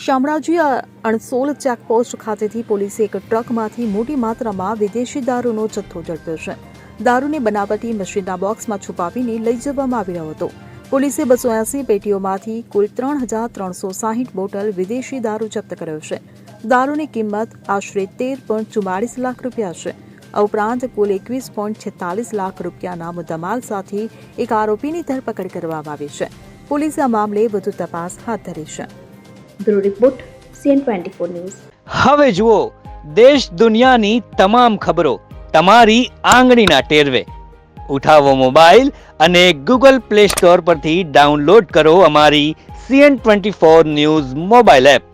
Shamlaji અણસોલ checkpost ખાતેથી પોલીસે એક ટ્રકમાંથી મોટી માત્રામાં વિદેશી દારૂનો જથ્થો ઝડપ્યો છે. દારૂને બનાવટી મશીનના બોક્સમાં છુપાવીને લઈ જવામાં આવી રહ્યો હતો. પોલીસે 280 પેટીઓમાંથી કુલ 3,360 બોટલ વિદેશી દારૂ જપ્ત કર્યો છે. દારૂની કિંમત આશરે 13.44 લાખ રૂપિયા છે. આ ઉપરાંત કુલ 21.46 લાખ રૂપિયાના મુદ્દામાલ સાથે એક આરોપીની ધરપકડ કરવામાં આવી છે. પોલીસે આ મામલે વધુ તપાસ હાથ ધરી છે. Bureau report CN24 news. હવે જુઓ દેશ દુનિયાની તમામ ખબરો તમારી આંગળીના ટેરવે. ઉઠાવો મોબાઈલ અને Google Play Store પરથી ડાઉનલોડ કરો અમારી CN24 ન્યૂઝ મોબાઈલ એપ.